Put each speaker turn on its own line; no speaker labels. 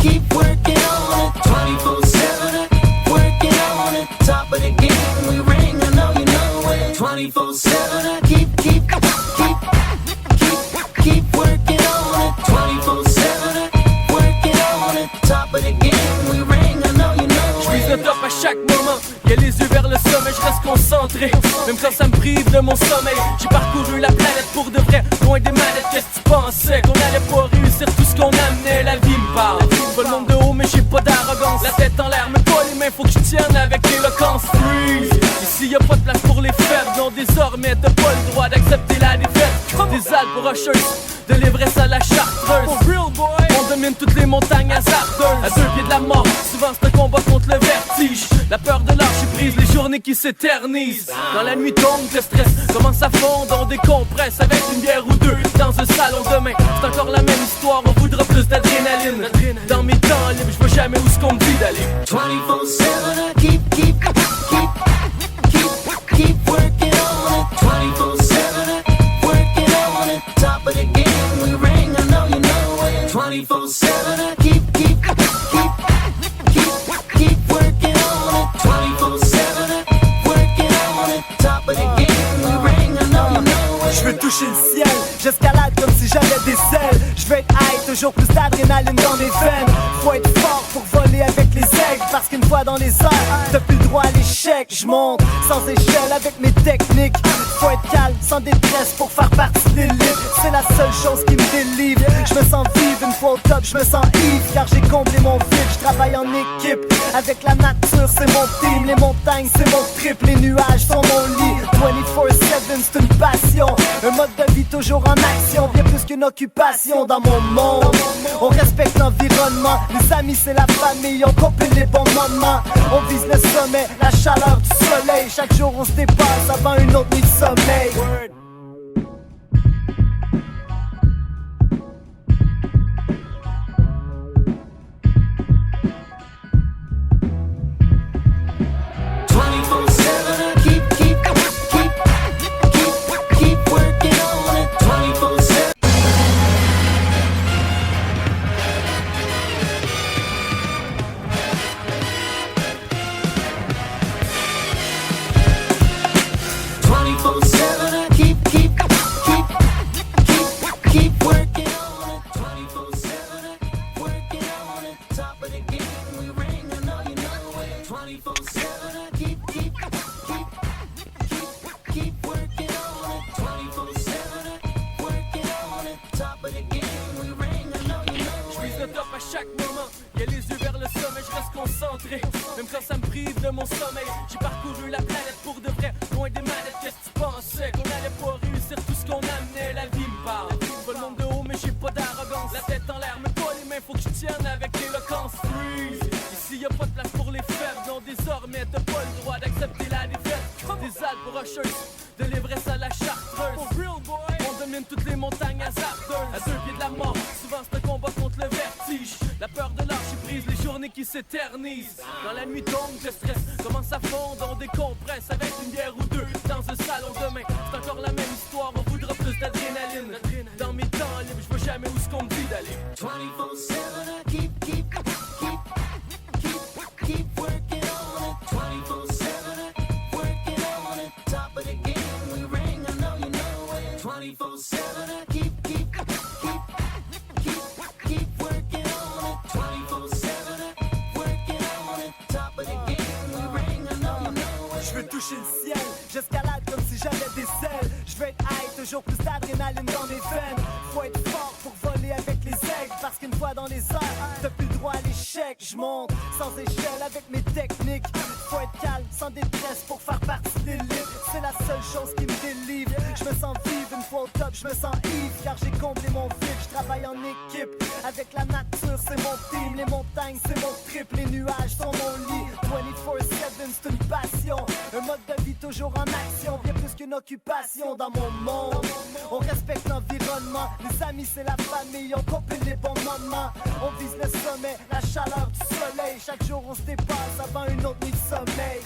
keep working on it. 24/7, working on it. Top of the game, we ring, I know you know it. 24/7, keep working on it. 24/7, working on it. Top of the game, we ring, I know you know it.
J'vise le top à chaque moment, y'a les yeux vers le sommet, je reste concentré. Même quand ça me prive de mon sommeil, j'ai parcouru la planète pour de vrai, loin des manettes. Qu'est-ce que tu pensais, qu'on allait pas réussir tout ce qu'on amenait? La vie me parle, pas le monde de haut mais j'ai pas d'arrogance. La tête en l'air mais pas les mains, faut que je tienne avec l'éloquence. Freeze, ici y'a pas de place pour les faibles. Non désormais t'as pas le droit d'accepter la défaite. Des Alpes rocheuses, de l'Everest à la Chartreuse. On domine toutes les montagnes hasardeuses. À 2 pieds de la mort, souvent c'est un combat contre le vertige. La peur de lâcher prise, les journées qui s'éternisent. Dans la nuit tombe, le stress commence à fondre. On décompresse avec une bière ou deux dans un salon demain. C'est encore la même histoire, on voudra plus d'adrénaline. Dans mes temps libres, je vois jamais où ce qu'on me dit d'aller.
24/7, keep working on it. 24/7, working on it. Top of the game, we ring, I know you know it. 24/7, keep working on it. 24/7, working on it. Top of the game, we ring, I know you know it.
J'veux toucher le ciel, j'escalade comme si j'avais des ailes. J'veux être high, toujours plus d'adrénaline dans mes veines. Faut être fort pour voler avec les aigles, parce qu'une fois dans les airs, t'as plus le droit à l'échec. J'monte sans échelle avec mes techniques. Faut être calme, sans détresse pour faire partie de l'élite. C'est la seule chose qui me délivre. J'me sens vivre une fois au top, j'me sens ivre, car j'ai comblé mon vide. J'travaille en équipe, avec la nature c'est mon team. Les montagnes c'est mon trip, les nuages sont mon lit. 24/7 c'est une passion, un mode de vie toujours en action. Bien plus qu'une occupation dans mon monde. On respecte l'environnement, les amis c'est la famille. On copule les bons moments, on vise le sommet, la chaleur du soleil. Chaque jour on se dépasse avant une autre nuit de sommeil.
Même quand ça me prive de mon sommeil, j'ai parcouru la planète pour de vrai, loin des manettes. Qu'est-ce que tu pensais, qu'on allait pas réussir tout ce qu'on amenait? La vie me parle, pas le monde de haut mais j'ai pas d'arrogance. La tête en l'air mais pas les mains, faut que je tienne avec l'éloquence. Freeze, ici y'a pas de place pour les faibles. Non désormais t'as pas le droit d'accepter la défaite. Des Alpes rocheuses, de l'Everest à la Chartreuse. On domine toutes les montagnes hasardeuses. À 2 pieds de la mort, souvent c'est un combat contre le vertige. La peur de lâcher prise, les journées qui s'éternisent. Dans la nuit tombe, le stress commence à fondre. On décompresse avec une bière ou deux dans un salon demain. C'est encore la même histoire, on voudra plus d'adrénaline. Dans mes temps libres, je vois jamais où ce qu'on me dit d'aller.
24/7, keep working on it. 24/7, working on it. Top of the game, we ring, I know you know it. 24/7, keep working on it. 24/7, working on it. Top of the game, we ring, I know you know it.
J'veux toucher le ciel, j'escalade comme si j'avais des ailes. J'veux être high, toujours plus d'adrénaline dans mes veines. Faut être fort pour voler avec les aigles, parce qu'une fois dans les airs, t'as plus le droit à l'échec. J'monte sans échelle avec mes techniques. Faut être calme, sans détresse pour faire partie de l'élite. C'est la seule chose qui me délivre. J'me sens vivre une fois au top, j'me sens ivre, car j'ai comblé mon vide. J'travaille en équipe, avec la nature c'est mon team. Les montagnes c'est mon trip, les nuages sont mon lit. 24/7 c'est une passion, un mode de vie toujours en action. Bien plus qu'une occupation dans mon monde. On respecte l'environnement, les amis c'est la famille. On copule les bons moments, on vise le sommet, la chaleur du soleil. Chaque jour on se dépasse avant une autre nuit de sommeil.